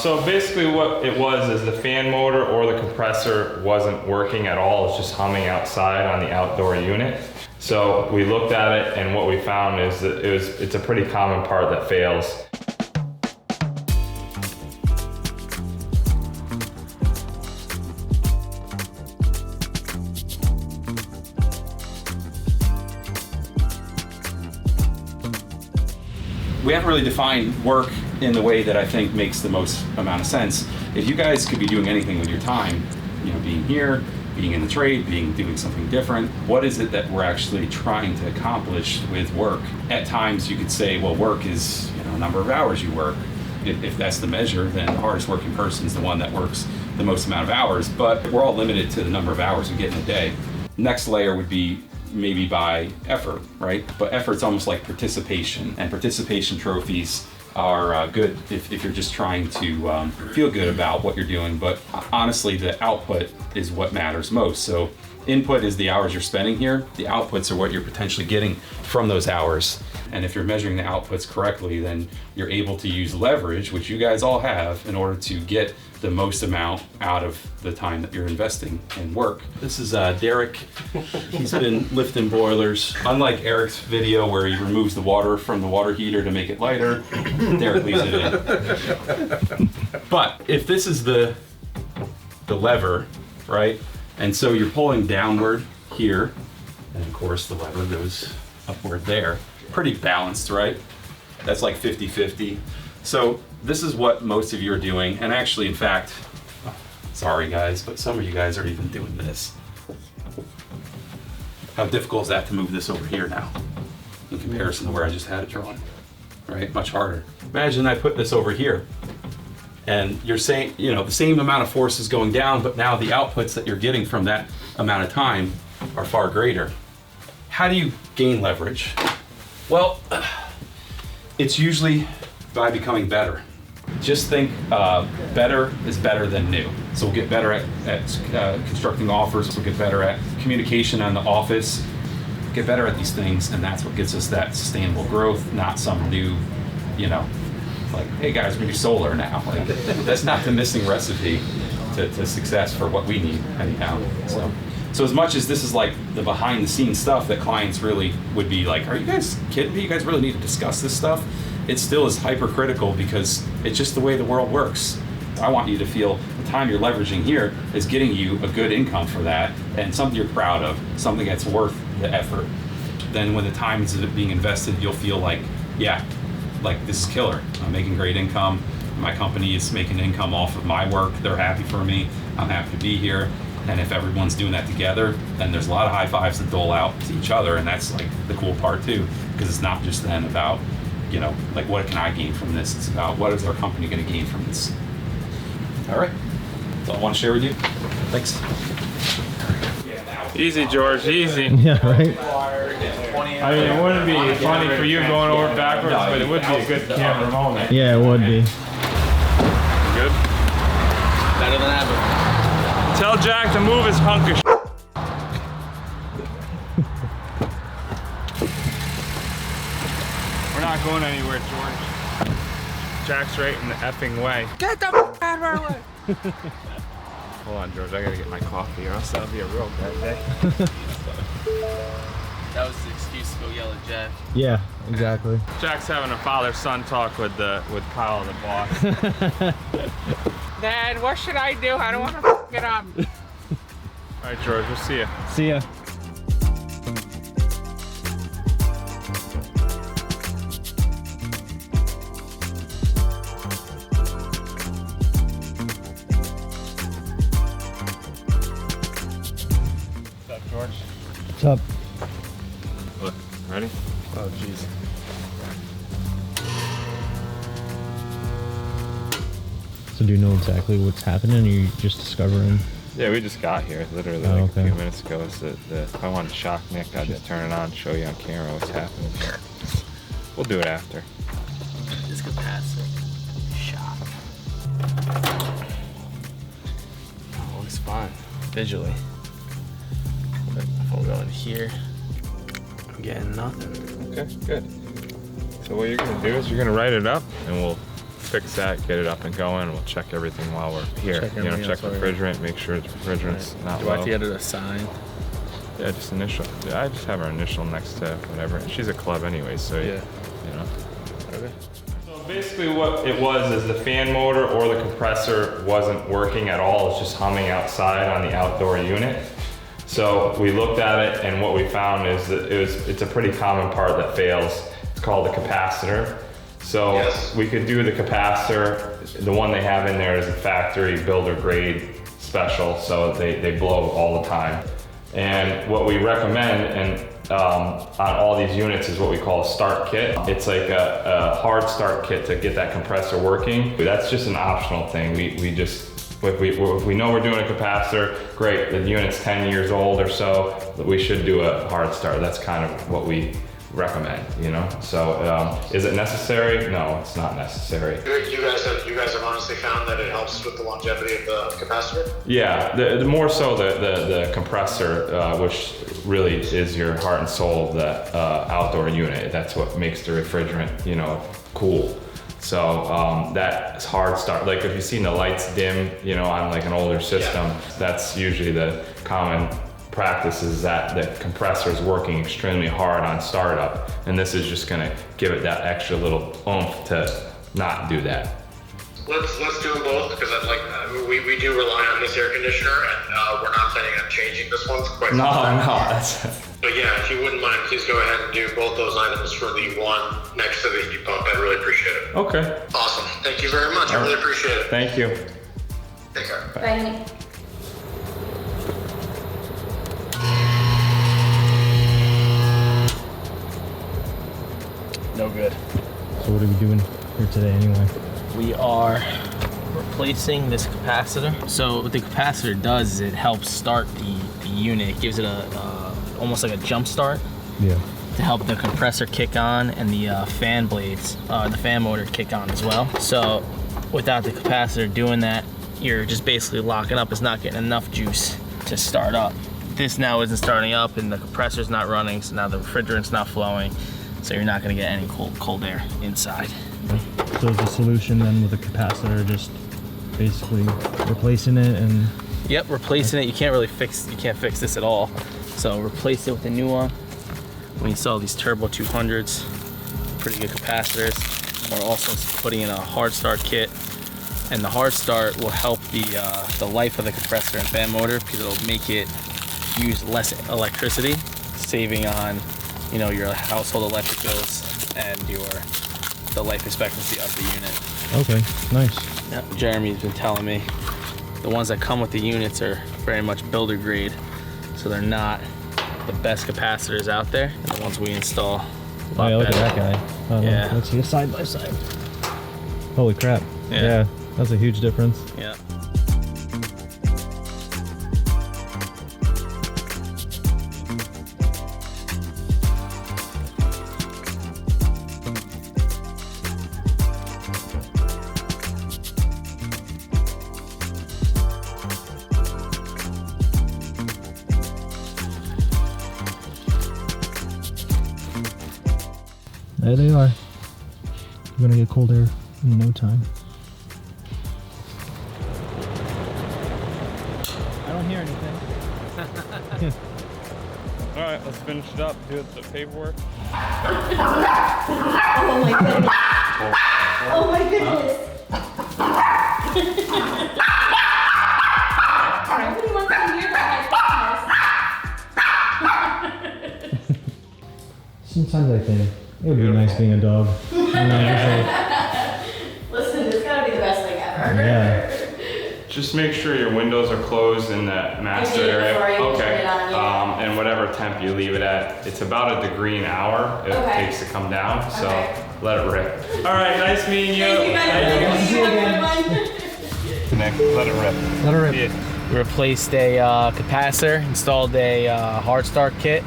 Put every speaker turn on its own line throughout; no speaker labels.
So basically what it was is the fan motor or the compressor wasn't working at all. It's just humming outside on the outdoor unit. So we looked at it, and what we found is that it's a pretty common part that fails.
We haven't really defined work in the way that I think makes the most amount of sense. If you guys could be doing anything with your time, you know, being here, being in the trade, doing something different, what is it that we're actually trying to accomplish with work? At times you could say, well, work is, you know, a number of hours you work. If that's the measure, then the hardest working person is the one that works the most amount of hours, but we're all limited to the number of hours we get in a day. Next layer would be maybe by effort, right? But effort's almost like participation, and participation trophies are good if you're just trying to feel good about what you're doing, but honestly the output is what matters most. So input is the hours you're spending here, the outputs are what you're potentially getting from those hours. And if you're measuring the outputs correctly, then you're able to use leverage, which you guys all have, in order to get the most amount out of the time that you're investing in work. This is Derek. He's been lifting boilers. Unlike Eric's video where he removes the water from the water heater to make it lighter, Derek leaves it in. But if this is the lever, right? And so you're pulling downward here, and of course the lever goes upward there. Pretty balanced, right? That's like 50-50. So this is what most of you are doing, and actually, in fact, sorry guys, but some of you guys are even doing this. How difficult is that to move this over here now in comparison to where I just had it drawn, right? Much harder. Imagine I put this over here, and you're saying, you know, the same amount of force is going down, but now the outputs that you're getting from that amount of time are far greater. How do you gain leverage? Well, it's usually by becoming better. Just think better is better than new. So we'll get better at constructing offers, we'll get better at communication on the office, get better at these things, and that's what gets us that sustainable growth, not some new, you know, like, hey guys, we do solar now. Like, that's not the missing recipe to success for what we need anyhow. So as much as this is like the behind the scenes stuff that clients really would be like, are you guys kidding me? You guys really need to discuss this stuff? It still is hypercritical because it's just the way the world works. I want you to feel the time you're leveraging here is getting you a good income for that and something you're proud of, something that's worth the effort. Then when the time is being invested, you'll feel like, yeah, like this is killer. I'm making great income. My company is making income off of my work. They're happy for me. I'm happy to be here. And if everyone's doing that together, then there's a lot of high fives that dole out to each other, and that's like the cool part too, because it's not just then about, you know, like what can I gain from this? It's about what is our company going to gain from this. All right, that's all I want to share with you. Thanks.
Easy, George, easy.
Yeah, right?
I mean, it wouldn't be funny for you going over backwards, but it would be a good camera moment.
Yeah, it would be.
Good?
Better than ever.
Tell Jack to move his hunk of shit. We're not going anywhere, George. Jack's right in the effing way.
Get the f out of our way.
Hold on, George, I gotta get my coffee or else that'll be a real bad day.
That was the excuse to go yell at Jack.
Yeah, exactly.
Jack's having a father-son talk with Kyle, the boss.
Dad, what should I do? I don't want to f it up.
All right, George, we'll see ya.
See ya.
What's up, George?
What's up?
Look, ready? Oh, jeez.
So do you know exactly what's happening, or you just discovering?
Yeah, we just got here literally
Oh,
like
okay.
a few minutes ago. So if I wanted to shock Nick, I'd just turn it on, show you on camera what's happening. We'll do it after.
This capacitor shock. Oh, looks fine visually. But if I'll go in here, I'm getting nothing.
Okay, good. So what you're gonna do is you're gonna write it up, and we'll fix that, get it up and going. We'll check everything while we're here.
Check
You know,
everything
check
else while you're
refrigerant, make sure the refrigerant's not
Do
low.
I have to get it assigned?
Yeah, just initial. Yeah, I just have her initial next to whatever. She's a club anyway, so
Yeah.
you know.
Okay.
So basically what it was is the fan motor or the compressor wasn't working at all. It's just humming outside on the outdoor unit. So we looked at it, and what we found is that it's a pretty common part that fails. It's called the capacitor. So
Yes.
we could do the capacitor. The one they have in there is a factory builder grade special, so they blow all the time. And what we recommend on all these units is what we call a start kit. It's like a hard start kit to get that compressor working. That's just an optional thing. We just, if we know we're doing a capacitor, great, the unit's 10 years old or so, we should do a hard start. That's kind of what we recommend, you know? So is it necessary? No, it's not necessary.
You guys have honestly found that it helps with the longevity of the capacitor?
Yeah, the more so the compressor, which really is your heart and soul of the outdoor unit. That's what makes the refrigerant, you know, cool. So that hard start, like if you've seen the lights dim, you know, on like an older system, that's usually the common practice, is that the compressor is working extremely hard on startup, and this is just going to give it that extra little oomph to not do that.
Let's do them both, because I'd like, we do rely on this air conditioner, and we're not planning on changing this one quite
No,
some time.
that's
But yeah, if you wouldn't mind, please go ahead and do both those items for the one next to the heat pump. I'd really appreciate it.
okay.
Awesome. Thank you very much. I really appreciate it.
Thank you.
Take care.
Bye.
No good.
So what are we doing here today anyway?
We are replacing this capacitor. So what the capacitor does is it helps start the unit. It gives it almost like a jump start
Yeah.
to help the compressor kick on and the fan blades, the fan motor kick on as well. So without the capacitor doing that, you're just basically locking up. It's not getting enough juice to start up. This now isn't starting up and the compressor's not running, so now the refrigerant's not flowing. So you're not gonna get any cold air inside.
So is the solution then with a capacitor just basically replacing it and
Yep, replacing it. You can't fix this at all. So replace it with a new one. We install these turbo 200s, pretty good capacitors. We're also putting in a hard start kit, and the hard start will help the life of the compressor and fan motor, because it'll make it use less electricity, saving on, you know, your household electric bills and the life expectancy of the unit.
okay, nice.
Yep. Jeremy's been telling me the ones that come with the units are very much builder grade, so they're not the best capacitors out there. And the ones we install, a
Oh
lot
yeah, look at
better.
that guy. Oh,
Yeah.
Let's see a side by side. Holy crap.
Yeah.
That's a huge difference.
Yeah.
There they are. You're gonna get cold air in no time. I don't hear anything.
All right, let's finish it up. Do the paperwork.
Oh my goodness. Oh my goodness. Nobody wants to hear about my fitness.
Sometimes I think it would be nice being a dog. You know,
Listen, this gotta be the best thing ever.
yeah.
Just make sure your windows are closed in that master
did
area.
before I even
Okay.
turned it on, yeah.
And whatever temp you leave it at, it's about a degree an hour it
Okay.
takes to come down. So
Okay.
let it rip. All right, nice meeting you.
Thank you guys.
Thank
You have a good one.
Nick, let it rip.
Let her rip.
Yeah.
We replaced a capacitor, installed a hard start kit,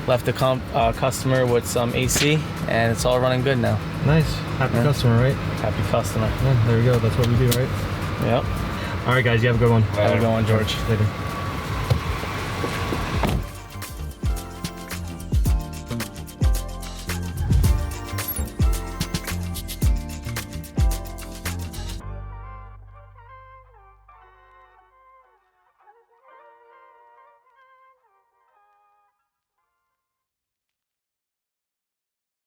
left the customer with some AC, and it's all running good now.
Nice. Happy
Yeah.
customer, right?
Happy customer.
Yeah, there we go. That's what we do, right?
Yep.
All right, guys. You have a good one.
Have a good one, George.
Later.